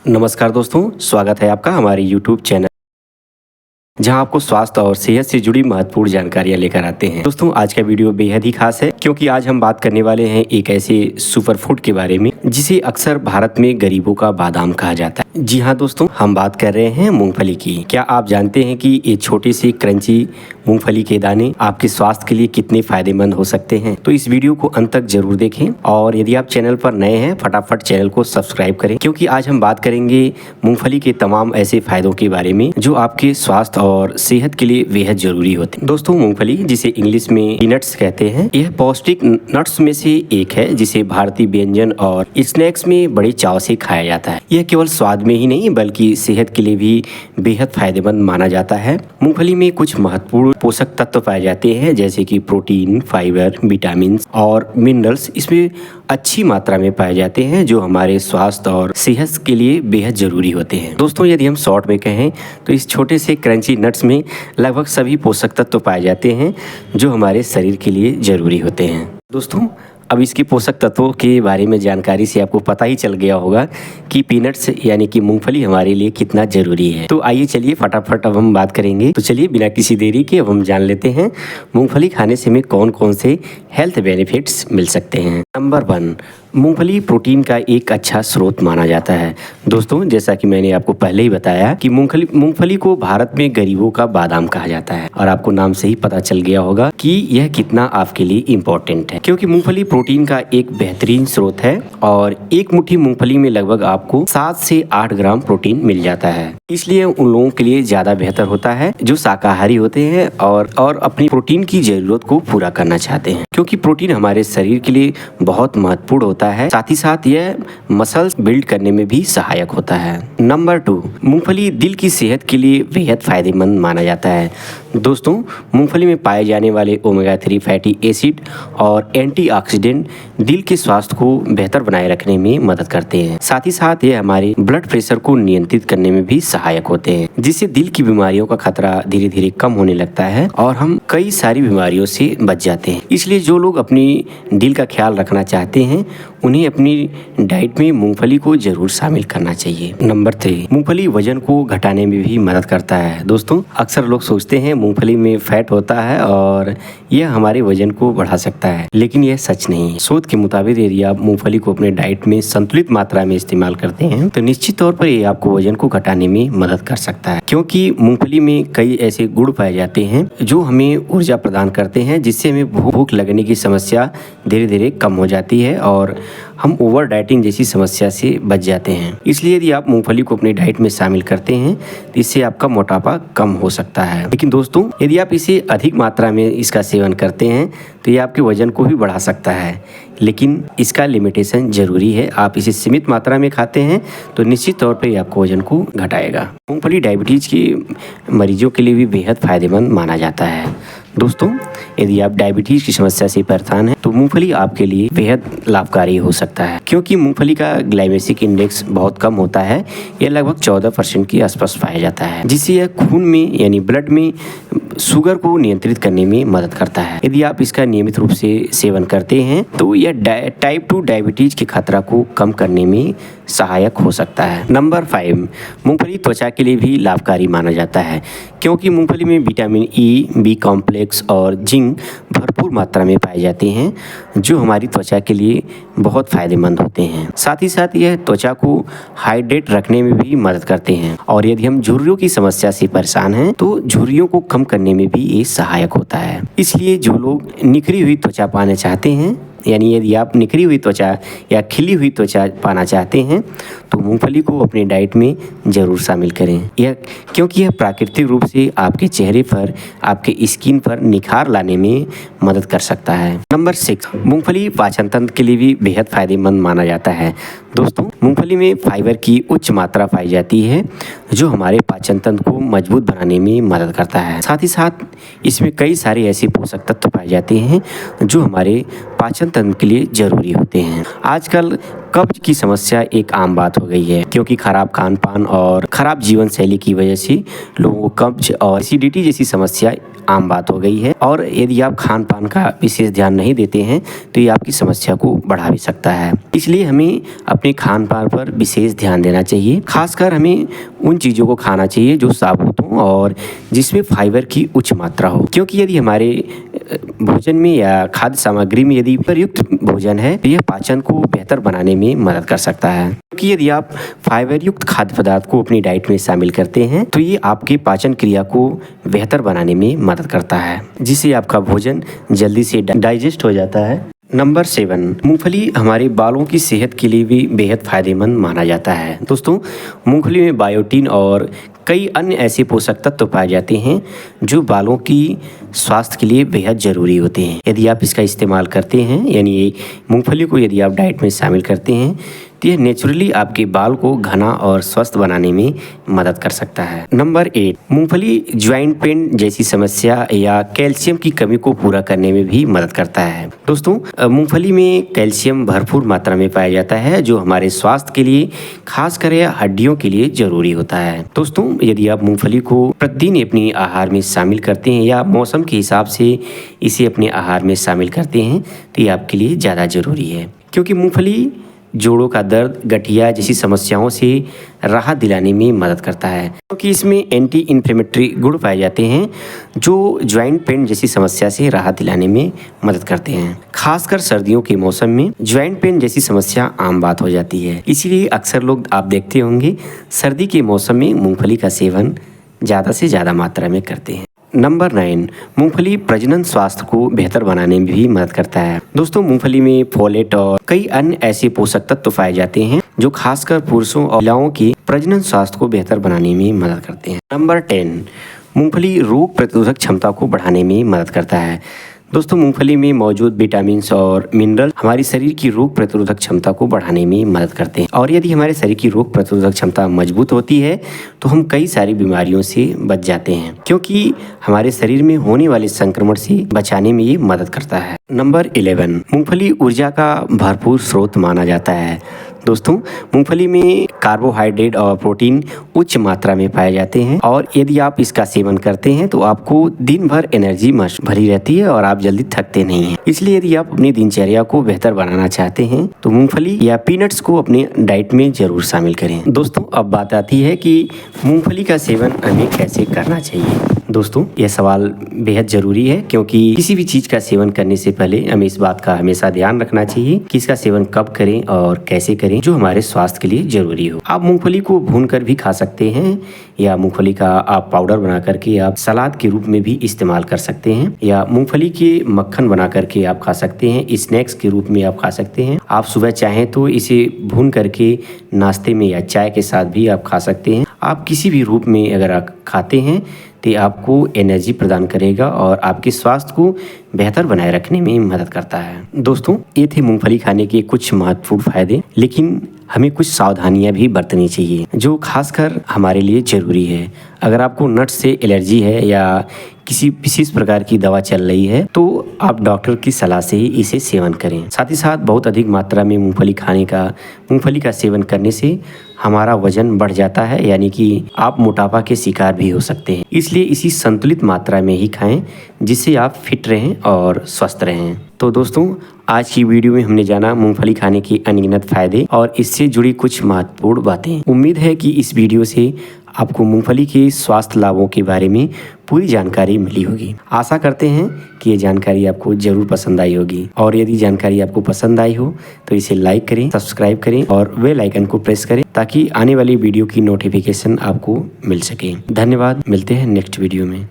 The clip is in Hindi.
नमस्कार दोस्तों, स्वागत है आपका हमारे YouTube चैनल, जहां आपको स्वास्थ्य और सेहत से जुड़ी महत्वपूर्ण जानकारियां लेकर आते हैं। दोस्तों, आज का वीडियो बेहद ही खास है क्योंकि आज हम बात करने वाले हैं एक ऐसे सुपर फूड के बारे में जिसे अक्सर भारत में गरीबों का बादाम कहा जाता है। जी हाँ दोस्तों, हम बात कर रहे हैं मूंगफली की। क्या आप जानते हैं कि ये छोटे से क्रंची मूंगफली के दाने आपके स्वास्थ्य के लिए कितने फायदेमंद हो सकते हैं? तो इस वीडियो को अंत तक जरूर देखें और यदि आप चैनल पर नए हैं फटाफट चैनल को सब्सक्राइब करें, क्योंकि आज हम बात करेंगे मूंगफली के तमाम ऐसे फायदों के बारे में जो आपके स्वास्थ्य और सेहत के लिए बेहद जरूरी होते हैं। दोस्तों, मूंगफली जिसे इंग्लिश में पीनट्स कहते हैं, यह पौष्टिक नट्स में से एक है जिसे भारतीय व्यंजन और स्नैक्स में बड़े चाव से खाया जाता है। यह केवल स्वाद में ही नहीं बल्कि सेहत के लिए भी बेहद फायदेमंद माना जाता है। मूंगफली में कुछ महत्वपूर्ण पोषक तत्व पाए जाते हैं जैसे कि प्रोटीन, फाइबर, विटामिन और मिनरल्स इसमें अच्छी मात्रा में पाए जाते हैं जो हमारे स्वास्थ्य और सेहत के लिए बेहद जरूरी होते हैं। दोस्तों, यदि हम शॉर्ट में कहें तो इस छोटे से क्रंची नट्स में लगभग सभी पोषक तत्व पाए जाते हैं जो हमारे शरीर के लिए जरूरी होते हैं। दोस्तों, अब इसके पोषक तत्वों के बारे में जानकारी से आपको पता ही चल गया होगा कि पीनट्स यानी कि मूंगफली हमारे लिए कितना जरूरी है। तो आइए चलिए फटाफट अब हम बात करेंगे। तो चलिए बिना किसी देरी के अब हम जान लेते हैं मूंगफली खाने से हमें कौन कौन से हेल्थ बेनिफिट्स मिल सकते हैं। नंबर 1, मूंगफली प्रोटीन का एक अच्छा स्रोत माना जाता है। दोस्तों, जैसा कि मैंने आपको पहले ही बताया कि मूंगफली को भारत में गरीबों का बादाम कहा जाता है और आपको नाम से ही पता चल गया होगा कि यह कितना आपके लिए इम्पोर्टेंट है, क्योंकि मूंगफली प्रोटीन का एक बेहतरीन स्रोत है और एक मुट्ठी मूंगफली में लगभग आपको 7 से 8 ग्राम प्रोटीन मिल जाता है। इसलिए उन लोगों के लिए ज़्यादा बेहतर होता है जो शाकाहारी होते हैं और अपनी प्रोटीन की ज़रूरत को पूरा करना चाहते हैं, क्योंकि प्रोटीन हमारे शरीर के लिए बहुत महत्वपूर्ण होता है। साथ ही साथ यह मसल्स बिल्ड करने में भी सहायक होता है। नंबर 2, मूंगफली दिल की सेहत के लिए बेहद फायदेमंद माना जाता है। दोस्तों, मूंगफली में पाए जाने वाले ओमेगा 3 फैटी एसिड और एंटीऑक्सीडेंट दिल के स्वास्थ्य को बेहतर बनाए रखने में मदद करते हैं। साथ ही साथ ये हमारे ब्लड प्रेशर को नियंत्रित करने में भी सहायक होते हैं, जिससे दिल की बीमारियों का खतरा धीरे धीरे कम होने लगता है और हम कई सारी बीमारियों से बच जाते हैं। इसलिए जो लोग अपनी दिल का ख्याल रखना चाहते हैं उन्हें अपनी डाइट में मूंगफली को जरूर शामिल करना चाहिए। नंबर 3, मूंगफली वजन को घटाने में भी मदद करता है। दोस्तों, अक्सर लोग सोचते हैं मूंगफली में फैट होता है और यह हमारे वजन को बढ़ा सकता है, लेकिन यह सच नहीं है। शोध के मुताबिक यदि आप मूंगफली को अपने डाइट में संतुलित मात्रा में इस्तेमाल करते हैं तो निश्चित तौर पर यह आपको वजन को घटाने में मदद कर सकता है, क्योंकि मूंगफली में कई ऐसे गुण पाए जाते हैं जो हमें ऊर्जा प्रदान करते हैं, जिससे हमें भूख लगने की समस्या धीरे धीरे कम हो जाती है और हम ओवर डाइटिंग जैसी समस्या से बच जाते हैं। इसलिए यदि आप मूंगफली को अपनी डाइट में शामिल करते हैं तो इससे आपका मोटापा कम हो सकता है। लेकिन दोस्तों, यदि आप इसे अधिक मात्रा में इसका सेवन करते हैं तो ये आपके वजन को भी बढ़ा सकता है, लेकिन इसका लिमिटेशन जरूरी है। आप इसे सीमित मात्रा में खाते हैं तो निश्चित तौर पर आपको वजन को घटाएगा। मूंगफली डायबिटीज के मरीजों के लिए भी बेहद फायदेमंद माना जाता है। दोस्तों, यदि आप डायबिटीज की समस्या से परेशान हैं तो मूंगफली आपके लिए बेहद लाभकारी हो सकता है, क्योंकि मूंगफली का ग्लाइमेमिक इंडेक्स बहुत कम होता है। यह लगभग 14% के आसपास पाया जाता है, जिससे यह खून में यानी ब्लड में शुगर को नियंत्रित करने में मदद करता है। यदि आप इसका नियमित रूप से सेवन करते हैं तो यह टाइप 2 डायबिटीज के खतरा को कम करने में सहायक हो सकता है। नंबर 5, मूंगफली त्वचा के लिए भी लाभकारी माना जाता है, क्योंकि मूंगफली में विटामिन ई, बी कॉम्प्लेक्स और जिंक भरपूर मात्रा में पाए जाते हैं जो हमारी त्वचा के लिए बहुत फायदेमंद होते हैं। साथ ही साथ यह त्वचा को हाइड्रेट रखने में भी मदद करते हैं और यदि हम झुर्रियों की समस्या से परेशान हैं तो झुर्रियों को कम करने में भी ये सहायक होता है। इसलिए जो लोग निखरी हुई त्वचा पाना चाहते हैं, यानी यदि आप निखरी हुई त्वचा या खिली हुई त्वचा पाना चाहते हैं तो मूंगफली को अपने डाइट में ज़रूर शामिल करें, क्योंकि यह प्राकृतिक रूप से आपके चेहरे पर, आपके स्किन पर निखार लाने में मदद कर सकता है। नंबर 6, मूंगफली पाचन तंत्र के लिए भी बेहद फायदेमंद माना जाता है। दोस्तों, मूंगफली में फाइबर की उच्च मात्रा पाई जाती है जो हमारे पाचन तंत्र को मजबूत बनाने में मदद करता है। साथ ही साथ इसमें कई सारे ऐसे पोषक तत्व पाए जाते हैं जो हमारे पाचन तंत्र के लिए जरूरी होते हैं। आजकल कब्ज की समस्या एक आम बात हो गई है, क्योंकि खराब खान पान और खराब जीवन शैली की वजह से लोगों को कब्ज और एसिडिटी जैसी समस्या आम बात हो गई है। और यदि आप खान पान का विशेष ध्यान नहीं देते हैं तो ये आपकी समस्या को बढ़ा भी सकता है। इसलिए हमें अपने खान पान पर विशेष ध्यान देना चाहिए। खासकर हमें उन चीज़ों को खाना चाहिए जो साबुत हों और जिसमें फाइबर की उच्च मात्रा हो, क्योंकि यदि हमारे भोजन में या खाद्य सामग्री में यदि प्रयुक्त भोजन है तो यह पाचन को बेहतर बनाने में मदद कर सकता है। क्योंकि यदि आप फाइबर युक्त खाद्य पदार्थ को अपनी डाइट में शामिल करते हैं तो ये आपके पाचन क्रिया को बेहतर बनाने में मदद करता है, जिससे आपका भोजन जल्दी से डाइजेस्ट हो जाता है। नंबर 7, मूंगफली हमारे बालों की सेहत के लिए भी बेहद फायदेमंद माना जाता है। दोस्तों, मूंगफली में बायोटीन और कई अन्य ऐसे पोषक तत्व पाए जाते हैं जो बालों की स्वास्थ्य के लिए बेहद ज़रूरी होते हैं। यदि आप इसका इस्तेमाल करते हैं, यानी मूंगफली को यदि आप डाइट में शामिल करते हैं तो यह नेचुरली आपके बाल को घना और स्वस्थ बनाने में मदद कर सकता है। नंबर 8, मूंगफली ज्वाइंट पेन जैसी समस्या या कैल्शियम की कमी को पूरा करने में भी मदद करता है। दोस्तों, मूंगफली में कैल्शियम भरपूर मात्रा में पाया जाता है जो हमारे स्वास्थ्य के लिए, खासकर हड्डियों के लिए जरूरी होता है। दोस्तों, यदि आप मूंगफली को प्रतिदिन अपने आहार में शामिल करते हैं या मौसम के हिसाब से इसे अपने आहार में शामिल करते हैं तो ये आपके लिए ज़्यादा ज़रूरी है, क्योंकि मूंगफली जोड़ों का दर्द, गठिया जैसी समस्याओं से राहत दिलाने में मदद करता है, क्योंकि इसमें एंटी इन्फ्लेमेटरी गुण पाए जाते हैं जो ज्वाइंट पेन जैसी समस्या से राहत दिलाने में मदद करते हैं। खासकर सर्दियों के मौसम में ज्वाइंट पेन जैसी समस्या आम बात हो जाती है, इसीलिए अक्सर लोग आप देखते होंगे सर्दी के मौसम में मूंगफली का सेवन ज़्यादा से ज़्यादा मात्रा में करते हैं। नंबर 9, मूंगफली प्रजनन स्वास्थ्य को बेहतर बनाने में भी मदद करता है। दोस्तों, मूंगफली में फोलेट और कई अन्य ऐसे पोषक तत्व पाए जाते हैं जो खासकर पुरुषों और महिलाओं के प्रजनन स्वास्थ्य को बेहतर बनाने में मदद करते हैं। नंबर 10, मूंगफली रोग प्रतिरोधक क्षमता को बढ़ाने में मदद करता है। दोस्तों, मूंगफली में मौजूद विटामिन और मिनरल हमारी शरीर की रोग प्रतिरोधक क्षमता को बढ़ाने में मदद करते हैं, और यदि हमारे शरीर की रोग प्रतिरोधक क्षमता मजबूत होती है तो हम कई सारी बीमारियों से बच जाते हैं, क्योंकि हमारे शरीर में होने वाले संक्रमण से बचाने में ये मदद करता है। नंबर 11, मूंगफली ऊर्जा का भरपूर स्रोत माना जाता है। दोस्तों, मूंगफली में कार्बोहाइड्रेट और प्रोटीन उच्च मात्रा में पाए जाते हैं, और यदि आप इसका सेवन करते हैं तो आपको दिन भर एनर्जी भरी रहती है और आप जल्दी थकते नहीं हैं। इसलिए यदि आप अपनी दिनचर्या को बेहतर बनाना चाहते हैं तो मूंगफली या पीनट्स को अपने डाइट में जरूर शामिल करें। दोस्तों, अब बात आती है कि मूंगफली का सेवन हमें कैसे करना चाहिए। दोस्तों, यह सवाल बेहद ज़रूरी है, क्योंकि किसी भी चीज़ का सेवन करने से पहले हमें इस बात का हमेशा ध्यान रखना चाहिए कि इसका सेवन कब करें और कैसे करें जो हमारे स्वास्थ्य के लिए ज़रूरी हो। आप मूंगफली को भूनकर भी खा सकते हैं, या मूंगफली का आप पाउडर बना करके आप सलाद के रूप में भी इस्तेमाल कर सकते हैं, या मूंगफली के मक्खन बना करके आप खा सकते हैं, स्नैक्स के रूप में आप खा सकते हैं। आप सुबह चाहें तो इसे भून करके नाश्ते में या चाय के साथ भी आप खा सकते हैं। आप किसी भी रूप में अगर आप खाते हैं तो आपको एनर्जी प्रदान करेगा और आपके स्वास्थ्य को बेहतर बनाए रखने में मदद करता है। दोस्तों, ये थे मूंगफली खाने के कुछ महत्वपूर्ण फायदे, लेकिन हमें कुछ सावधानियां भी बरतनी चाहिए जो खासकर हमारे लिए ज़रूरी है। अगर आपको नट्स से एलर्जी है या किसी विशेष प्रकार की दवा चल रही है तो आप डॉक्टर की सलाह से ही इसे सेवन करें। साथ ही साथ बहुत अधिक मात्रा में मूंगफली का सेवन करने से हमारा वजन बढ़ जाता है, यानी कि आप मोटापा के शिकार भी हो सकते हैं। इसलिए इसी संतुलित मात्रा में ही खाएं जिससे आप फिट रहें और स्वस्थ रहें। तो दोस्तों, आज की वीडियो में हमने जाना मूंगफली खाने के अनगिनत फायदे और इससे जुड़ी कुछ महत्वपूर्ण बातें। उम्मीद है कि इस वीडियो से आपको मूंगफली के स्वास्थ्य लाभों के बारे में पूरी जानकारी मिली होगी। आशा करते हैं कि ये जानकारी आपको ज़रूर पसंद आई होगी, और यदि जानकारी आपको पसंद आई हो तो इसे लाइक करें, सब्सक्राइब करें और बेल आइकन को प्रेस करें ताकि आने वाली वीडियो की नोटिफिकेशन आपको मिल सके। धन्यवाद, मिलते हैं नेक्स्ट वीडियो में।